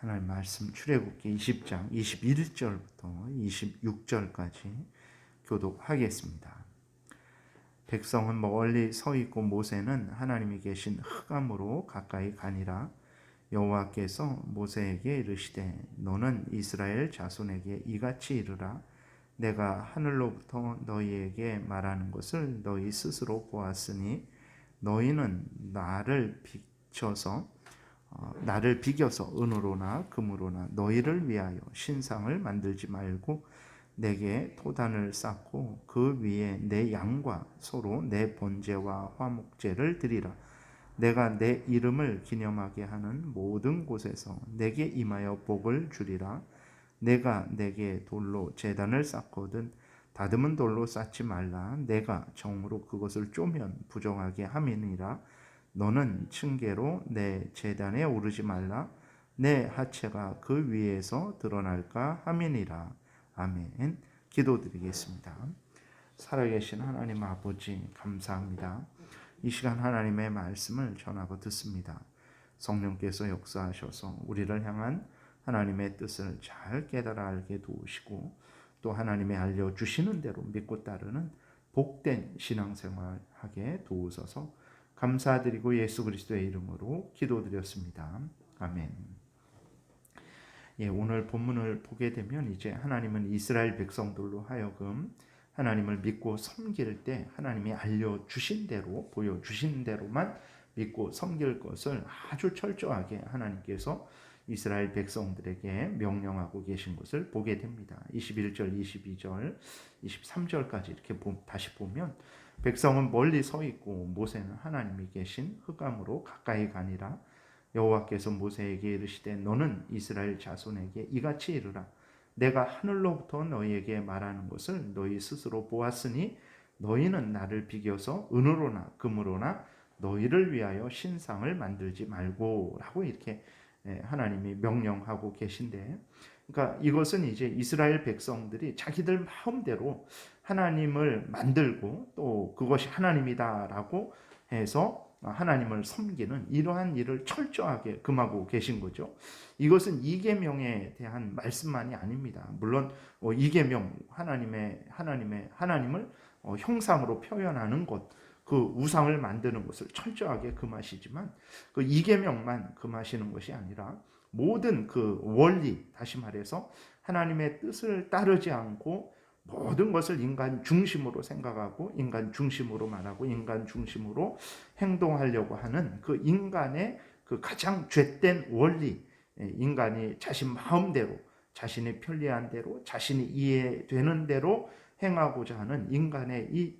하나님 말씀 출애굽기 20장 21절부터 26절까지 교독하겠습니다. 백성은 멀리 서 있고 모세는 하나님이 계신 흑암으로 가까이 가니라. 여호와께서 모세에게 이르시되 너는 이스라엘 자손에게 이같이 이르라. 내가 하늘로부터 너희에게 말하는 것을 너희 스스로 보았으니 너희는 나를 비겨서 은으로나 금으로나 너희를 위하여 신상을 만들지 말고 내게 토단을 쌓고 그 위에 내 양과 소로 내 번제와 화목제를 드리라. 내가 내 이름을 기념하게 하는 모든 곳에서 내게 임하여 복을 주리라. 내가 내게 돌로 제단을 쌓거든 다듬은 돌로 쌓지 말라. 내가 정으로 그것을 쪼면 부정하게 함이니라. 너는 층계로 내 제단에 오르지 말라. 내 하체가 그 위에서 드러날까 함이니라. 아멘. 기도드리겠습니다. 살아계신 하나님 아버지 감사합니다. 이 시간 하나님의 말씀을 전하고 듣습니다. 성령께서 역사하셔서 우리를 향한 하나님의 뜻을 잘 깨달아 알게 도우시고 또 하나님의 알려주시는 대로 믿고 따르는 복된 신앙생활 하게 도우소서. 감사드리고 예수 그리스도의 이름으로 기도드렸습니다. 아멘. 오늘 본문을 보게 되면 이제 하나님은 이스라엘 백성들로 하여금 하나님을 믿고 섬길 때 하나님이 알려주신 대로 보여주신 대로만 믿고 섬길 것을 아주 철저하게 하나님께서 이스라엘 백성들에게 명령하고 계신 것을 보게 됩니다. 21절, 22절, 23절까지 이렇게 다시 보면 백성은 멀리 서 있고 모세는 하나님이 계신 흑암으로 가까이 가니라. 여호와께서 모세에게 이르시되 너는 이스라엘 자손에게 이같이 이르라. 내가 하늘로부터 너희에게 말하는 것을 너희 스스로 보았으니 너희는 나를 비겨서 은으로나 금으로나 너희를 위하여 신상을 만들지 말고 라고 이렇게 하나님이 명령하고 계신데, 그러니까 이것은 이제 이스라엘 백성들이 자기들 마음대로 하나님을 만들고 또 그것이 하나님이다라고 해서 하나님을 섬기는 이러한 일을 철저하게 금하고 계신 거죠. 이것은 이계명에 대한 말씀만이 아닙니다. 물론 이계명 하나님을 형상으로 표현하는 것, 그 우상을 만드는 것을 철저하게 금하시지만 그 이계명만 금하시는 것이 아니라 모든 그 원리, 다시 말해서 하나님의 뜻을 따르지 않고 모든 것을 인간 중심으로 생각하고 인간 중심으로 말하고 인간 중심으로 행동하려고 하는 그 인간의 그 가장 죄된 원리, 인간이 자신 마음대로 자신이 편리한 대로 자신이 이해되는 대로 행하고자 하는 인간의 이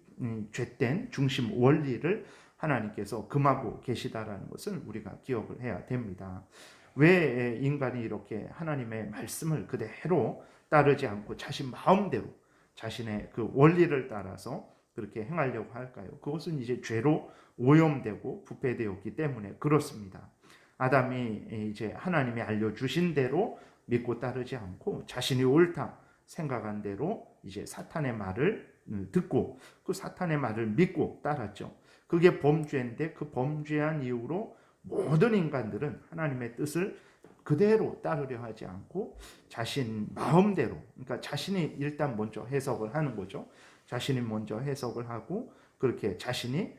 죄된 중심 원리를 하나님께서 금하고 계시다라는 것을 우리가 기억을 해야 됩니다. 왜 인간이 이렇게 하나님의 말씀을 그대로 따르지 않고 자신 마음대로 자신의 그 원리를 따라서 그렇게 행하려고 할까요? 그것은 이제 죄로 오염되고 부패되었기 때문에 그렇습니다. 아담이 이제 하나님이 알려주신 대로 믿고 따르지 않고 자신이 옳다 생각한 대로 이제 사탄의 말을 듣고 그 사탄의 말을 믿고 따랐죠. 그게 범죄인데 그 범죄한 이후로 모든 인간들은 하나님의 뜻을 그대로 따르려 하지 않고 자신 마음대로, 그러니까 자신이 일단 먼저 해석을 하는 거죠. 자신이 먼저 해석을 하고 그렇게 자신이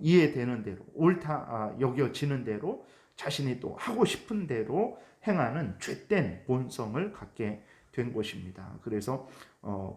이해되는 대로 옳다 여겨지는 대로 자신이 또 하고 싶은 대로 행하는 죄된 본성을 갖게 된 것입니다. 그래서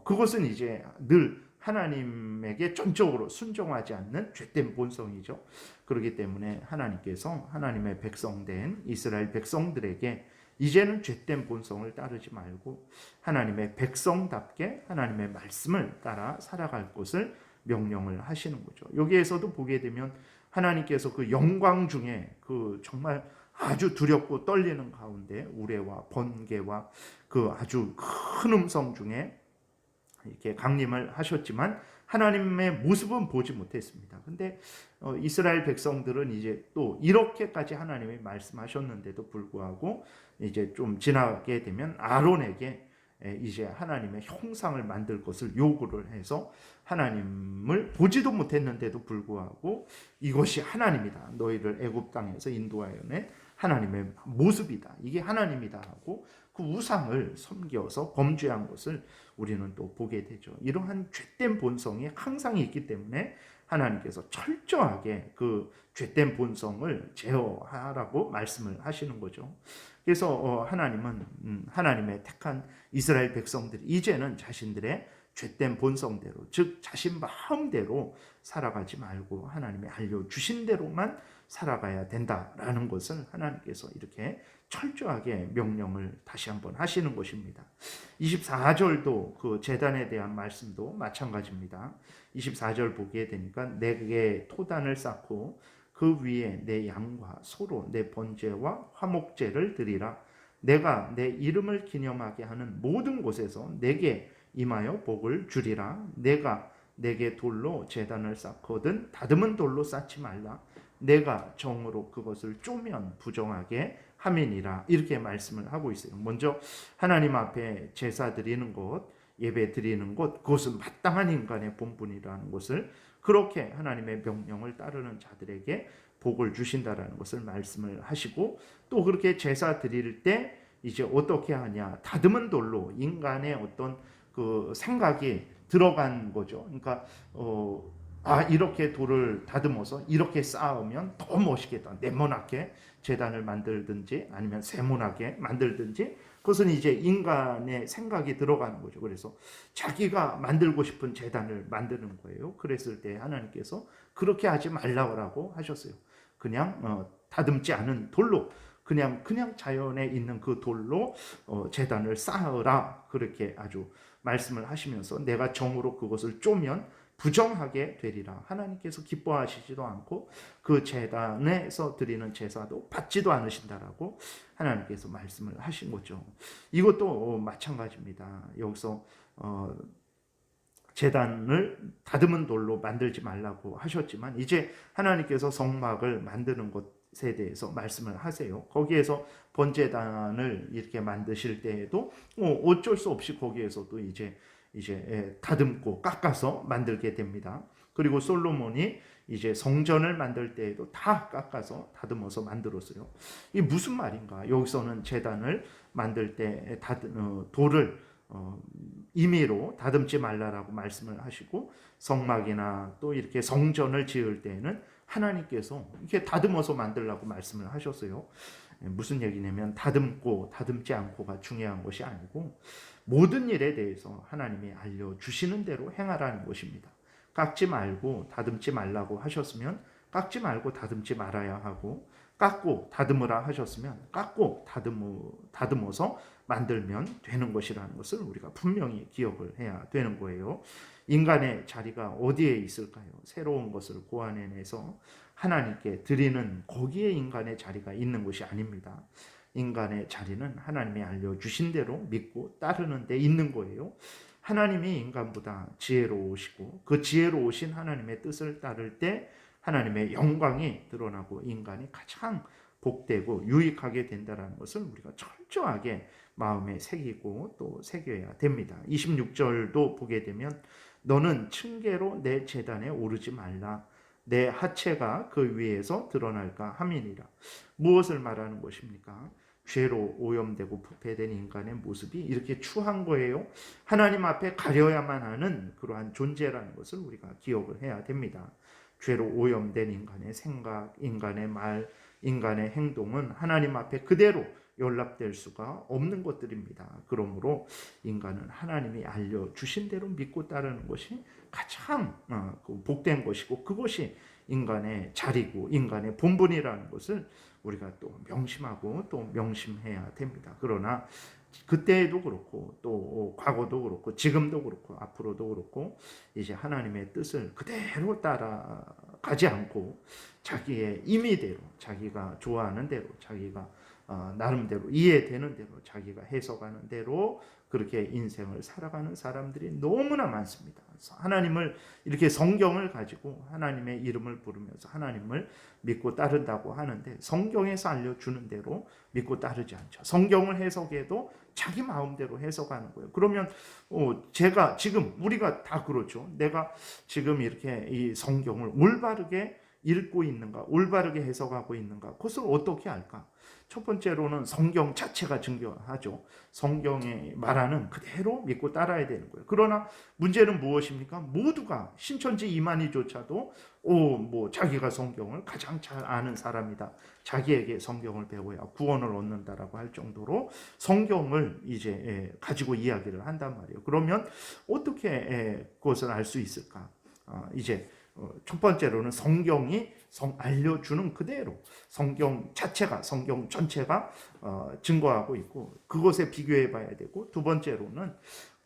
그것은 이제 늘 하나님에게 전적으로 순종하지 않는 죄된 본성이죠. 그렇기 때문에 하나님께서 하나님의 백성된 이스라엘 백성들에게 이제는 죄된 본성을 따르지 말고 하나님의 백성답게 하나님의 말씀을 따라 살아갈 것을 명령을 하시는 거죠. 여기에서도 보게 되면 하나님께서 그 영광 중에 그 정말 아주 두렵고 떨리는 가운데 우레와 번개와 그 아주 큰 음성 중에 이렇게 강림을 하셨지만 하나님의 모습은 보지 못했습니다. 근데 이스라엘 백성들은 이제 또 이렇게까지 하나님이 말씀하셨는데도 불구하고 이제 좀 지나게 되면 아론에게 이제 하나님의 형상을 만들 것을 요구를 해서 하나님을 보지도 못했는데도 불구하고 이것이 하나님이다. 너희를 애굽 땅에서 인도하여 낸 하나님의 모습이다. 이게 하나님이다 하고 그 우상을 섬겨서 범죄한 것을 우리는 또 보게 되죠. 이러한 죄된 본성이 항상 있기 때문에 하나님께서 철저하게 그 죄된 본성을 제어하라고 말씀을 하시는 거죠. 그래서 하나님은 하나님의 택한 이스라엘 백성들이 이제는 자신들의 죄된 본성대로, 즉 자신 마음대로 살아가지 말고 하나님이 알려주신 대로만 살아가야 된다라는 것을 하나님께서 이렇게 철저하게 명령을 다시 한번 하시는 것입니다. 24절도 그 제단에 대한 말씀도 마찬가지입니다. 24절 보게 되니까 내게 토단을 쌓고 그 위에 내 양과 소로 내 번제와 화목제를 드리라. 내가 내 이름을 기념하게 하는 모든 곳에서 내게 임하여 복을 주리라. 내가 내게 돌로 제단을 쌓거든 다듬은 돌로 쌓지 말라. 내가 정으로 그것을 쪼면 부정하게 함이니라. 이렇게 말씀을 하고 있어요. 먼저 하나님 앞에 제사 드리는 것, 예배 드리는 것, 그것은 마땅한 인간의 본분이라는 것을, 그렇게 하나님의 명령을 따르는 자들에게 복을 주신다라는 것을 말씀을 하시고, 또 그렇게 제사 드릴 때 이제 어떻게 하냐, 다듬은 돌로 인간의 어떤 그 생각이 들어간 거죠. 그러니까 이렇게 돌을 다듬어서 이렇게 쌓으면 더 멋있겠다, 네모나게 제단을 만들든지 아니면 세모나게 만들든지, 그것은 이제 인간의 생각이 들어가는 거죠. 그래서 자기가 만들고 싶은 제단을 만드는 거예요. 그랬을 때 하나님께서 그렇게 하지 말라고 하셨어요. 그냥 다듬지 않은 돌로, 그냥 자연에 있는 그 돌로 제단을 쌓으라, 그렇게 아주 말씀을 하시면서 내가 정으로 그것을 쪼면 부정하게 되리라. 하나님께서 기뻐하시지도 않고 그 제단에서 드리는 제사도 받지도 않으신다라고 하나님께서 말씀을 하신 거죠. 이것도 마찬가지입니다. 여기서 제단을 다듬은 돌로 만들지 말라고 하셨지만 이제 하나님께서 성막을 만드는 것에 대해서 말씀을 하세요. 거기에서 번제단을 이렇게 만드실 때에도 어쩔 수 없이 거기에서도 이제 다듬고 깎아서 만들게 됩니다. 그리고 솔로몬이 이제 성전을 만들 때에도 다 깎아서 다듬어서 만들었어요. 이게 무슨 말인가? 여기서는 제단을 만들 때 돌을 임의로 다듬지 말라라고 말씀을 하시고, 성막이나 또 이렇게 성전을 지을 때에는 하나님께서 이렇게 다듬어서 만들라고 말씀을 하셨어요. 무슨 얘기냐면 다듬고 다듬지 않고가 중요한 것이 아니고 모든 일에 대해서 하나님이 알려주시는 대로 행하라는 것입니다. 깎지 말고 다듬지 말라고 하셨으면 깎지 말고 다듬지 말아야 하고, 깎고 다듬으라 하셨으면 깎고 다듬어서 만들면 되는 것이라는 것을 우리가 분명히 기억을 해야 되는 거예요. 인간의 자리가 어디에 있을까요? 새로운 것을 고안해내서 하나님께 드리는 거기에 인간의 자리가 있는 것이 아닙니다. 인간의 자리는 하나님이 알려주신 대로 믿고 따르는 데 있는 거예요. 하나님이 인간보다 지혜로우시고 그 지혜로우신 하나님의 뜻을 따를 때 하나님의 영광이 드러나고 인간이 가장 복되고 유익하게 된다는 것을 우리가 철저하게 마음에 새기고 또 새겨야 됩니다. 26절도 보게 되면 너는 층계로 내 제단에 오르지 말라. 내 하체가 그 위에서 드러날까 함이니라. 무엇을 말하는 것입니까? 죄로 오염되고 부패된 인간의 모습이 이렇게 추한 거예요. 하나님 앞에 가려야만 하는 그러한 존재라는 것을 우리가 기억을 해야 됩니다. 죄로 오염된 인간의 생각, 인간의 말, 인간의 행동은 하나님 앞에 그대로 연락될 수가 없는 것들입니다. 그러므로 인간은 하나님이 알려주신 대로 믿고 따르는 것이 가장 복된 것이고, 그것이 인간의 자리고 인간의 본분이라는 것을 우리가 또 명심하고 또 명심해야 됩니다. 그러나 그때에도 그렇고 또 과거도 그렇고 지금도 그렇고 앞으로도 그렇고 이제 하나님의 뜻을 그대로 따라가지 않고 자기의 임의대로, 자기가 좋아하는 대로, 자기가 나름대로 이해되는 대로, 자기가 해석하는 대로 그렇게 인생을 살아가는 사람들이 너무나 많습니다. 하나님을 이렇게 성경을 가지고 하나님의 이름을 부르면서 하나님을 믿고 따른다고 하는데 성경에서 알려주는 대로 믿고 따르지 않죠. 성경을 해석해도 자기 마음대로 해석하는 거예요. 그러면 제가 지금 우리가 다 그렇죠. 내가 지금 이렇게 이 성경을 올바르게 읽고 있는가, 올바르게 해석하고 있는가, 그것을 어떻게 알까? 첫 번째로는 성경 자체가 증거하죠. 성경에 말하는 그대로 믿고 따라야 되는 거예요. 그러나 문제는 무엇입니까? 모두가 신천지 이만희조차도 자기가 성경을 가장 잘 아는 사람이다. 자기에게 성경을 배워야 구원을 얻는다라고 할 정도로 성경을 이제 가지고 이야기를 한단 말이에요. 그러면 어떻게 그것을 알 수 있을까? 이제 첫 번째로는 성경이 알려주는 그대로 성경 자체가, 성경 전체가 증거하고 있고 그것에 비교해 봐야 되고, 두 번째로는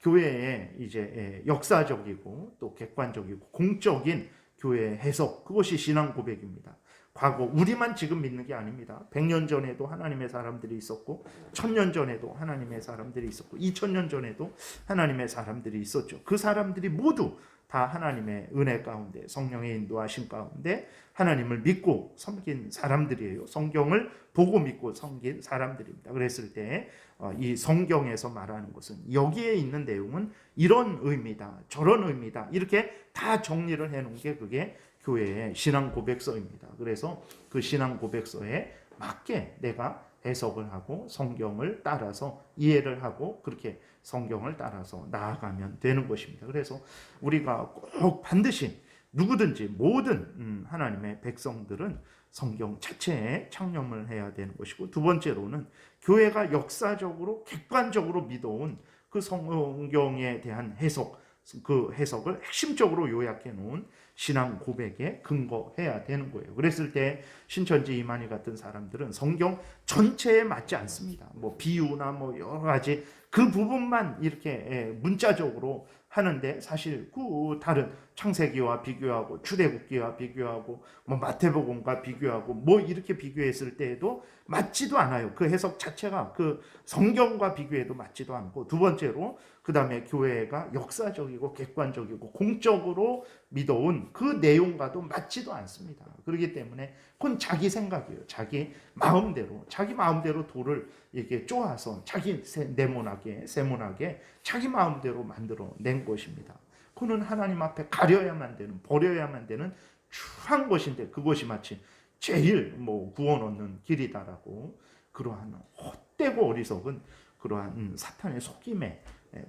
교회의 이제 역사적이고 또 객관적이고 공적인 교회의 해석, 그것이 신앙 고백입니다. 과거 우리만 지금 믿는 게 아닙니다. 100년 전에도 하나님의 사람들이 있었고 1000년 전에도 하나님의 사람들이 있었고 2000년 전에도 하나님의 사람들이 있었죠. 그 사람들이 모두 다 하나님의 은혜 가운데, 성령의 인도하심 가운데 하나님을 믿고 섬긴 사람들이에요. 성경을 보고 믿고 섬긴 사람들입니다. 그랬을 때 이 성경에서 말하는 것은 여기에 있는 내용은 이런 의미다, 저런 의미다, 이렇게 다 정리를 해놓은 게 그게 교회의 신앙 고백서입니다. 그래서 그 신앙 고백서에 맞게 내가 해석을 하고 성경을 따라서 이해를 하고 그렇게 성경을 따라서 나아가면 되는 것입니다. 그래서 우리가 꼭 반드시 누구든지 모든 하나님의 백성들은 성경 자체에 창념을 해야 되는 것이고, 두 번째로는 교회가 역사적으로 객관적으로 믿어온 그 성경에 대한 해석, 그 해석을 핵심적으로 요약해 놓은 신앙 고백에 근거해야 되는 거예요. 그랬을 때 신천지 이만희 같은 사람들은 성경 전체에 맞지 않습니다. 비유나 여러 가지 그 부분만 이렇게 문자적으로 하는데, 사실 그 다른 창세기와 비교하고 출애굽기와 비교하고 마태복음과 비교하고 이렇게 비교했을 때에도 맞지도 않아요. 그 해석 자체가 그 성경과 비교해도 맞지도 않고, 두 번째로 그 다음에 교회가 역사적이고 객관적이고 공적으로 믿어온 그 내용과도 맞지도 않습니다. 그렇기 때문에 그건 자기 생각이에요. 자기 마음대로 돌을 이렇게 쪼아서 자기 네모나게 세모나게 자기 마음대로 만들어 낸 것입니다. 그는 하나님 앞에 가려야만 되는, 버려야만 되는 추한 것인데 그것이 마치 제일 구원 얻는 길이다라고, 그러한 헛되고 어리석은 그러한 사탄의 속임에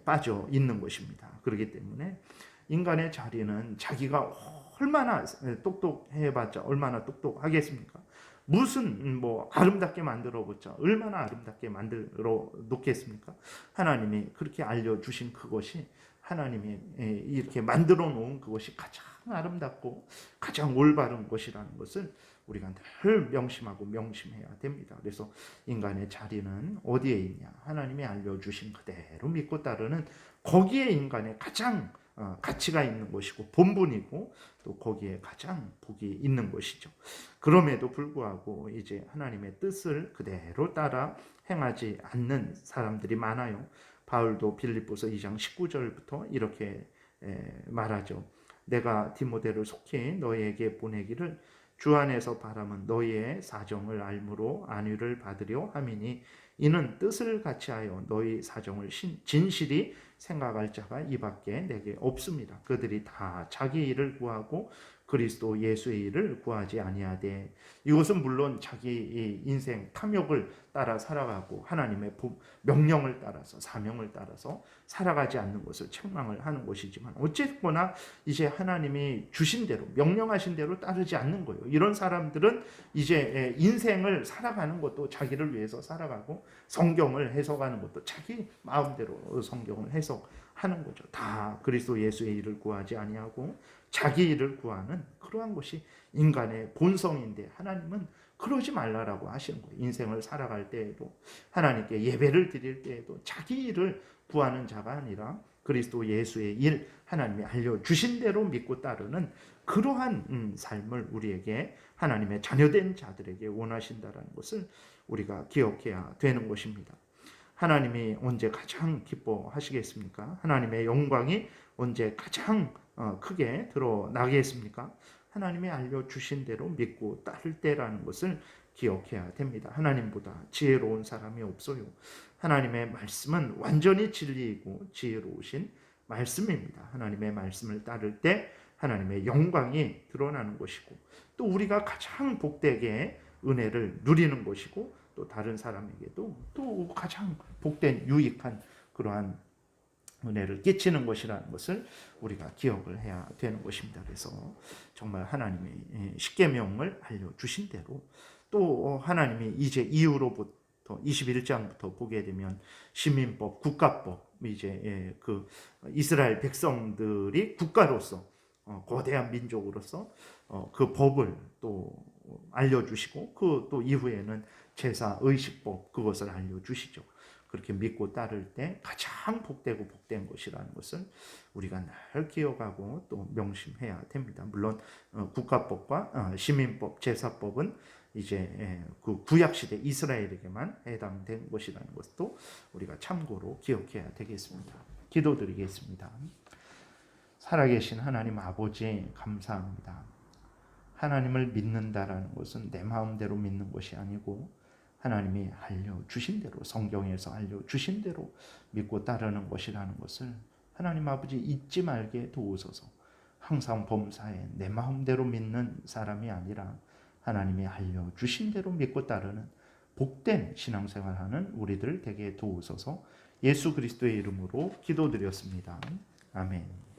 빠져 있는 것입니다. 그렇기 때문에 인간의 자리는 자기가 얼마나 똑똑해봤자 얼마나 똑똑하겠습니까? 무슨 아름답게 만들어봤자 얼마나 아름답게 만들어 놓겠습니까? 하나님이 그렇게 알려주신 그것이, 하나님이 이렇게 만들어 놓은 그것이 가장 아름답고 가장 올바른 것이라는 것을 우리가 늘 명심하고 명심해야 됩니다. 그래서 인간의 자리는 어디에 있냐? 하나님이 알려주신 그대로 믿고 따르는 거기에 인간의 가장 가치가 있는 것이고 본분이고, 또 거기에 가장 복이 있는 것이죠. 그럼에도 불구하고 이제 하나님의 뜻을 그대로 따라 행하지 않는 사람들이 많아요. 바울도 빌립보서 2장 19절부터 이렇게 말하죠. 내가 디모데를 속히 너희에게 보내기를 주 안에서 바람은 너희의 사정을 알므로 안위를 받으려 함이니, 이는 뜻을 같이하여 너희 사정을 진실이 생각할 자가 이밖에 내게 없습니다. 그들이 다 자기 일을 구하고 그리스도 예수의 일을 구하지 아니하되, 이것은 물론 자기 인생 탐욕을 따라 살아가고 하나님의 명령을 따라서 사명을 따라서 살아가지 않는 것을 책망을 하는 것이지만, 어쨌거나 이제 하나님이 주신 대로 명령하신 대로 따르지 않는 거예요. 이런 사람들은 이제 인생을 살아가는 것도 자기를 위해서 살아가고 성경을 해석하는 것도 자기 마음대로 성경을 해석하는 거죠. 다 그리스도 예수의 일을 구하지 아니하고 자기 일을 구하는 그러한 것이 인간의 본성인데, 하나님은 그러지 말라라고 하시는 거예요. 인생을 살아갈 때에도, 하나님께 예배를 드릴 때에도 자기 일을 구하는 자가 아니라 그리스도 예수의 일, 하나님이 알려주신 대로 믿고 따르는 그러한 삶을 우리에게, 하나님의 자녀된 자들에게 원하신다는 것을 우리가 기억해야 되는 것입니다. 하나님이 언제 가장 기뻐하시겠습니까? 하나님의 영광이 언제 가장 크게 드러나겠습니까? 하나님이 알려주신 대로 믿고 따를 때라는 것을 기억해야 됩니다. 하나님보다 지혜로운 사람이 없어요. 하나님의 말씀은 완전히 진리이고 지혜로우신 말씀입니다. 하나님의 말씀을 따를 때 하나님의 영광이 드러나는 것이고, 또 우리가 가장 복되게 은혜를 누리는 것이고, 또 다른 사람에게도 또 가장 복된 유익한 그러한 은혜를 끼치는 것이라는 것을 우리가 기억을 해야 되는 것입니다. 그래서 정말 하나님의 십계명을 알려주신 대로, 또 하나님이 이제 이후로부터 21장부터 보게 되면 시민법, 국가법, 이제 그 이스라엘 백성들이 국가로서 거대한 민족으로서 그 법을 또 알려주시고, 그 또 이후에는 제사 의식법, 그것을 알려주시죠. 그렇게 믿고 따를 때 가장 복되고 복된 것이라는 것을 우리가 늘 기억하고 또 명심해야 됩니다. 물론 국가법과 시민법, 제사법은 이제 그 구약시대 이스라엘에게만 해당된 것이라는 것도 우리가 참고로 기억해야 되겠습니다. 기도드리겠습니다. 살아계신 하나님 아버지, 감사합니다. 하나님을 믿는다라는 것은 내 마음대로 믿는 것이 아니고 하나님이 알려주신 대로, 성경에서 알려주신 대로 믿고 따르는 것이라는 것을 하나님 아버지 잊지 말게 도우소서. 항상 범사에 내 마음대로 믿는 사람이 아니라 하나님이 알려주신 대로 믿고 따르는 복된 신앙생활하는 우리들 되게 도우소서. 예수 그리스도의 이름으로 기도드렸습니다. 아멘.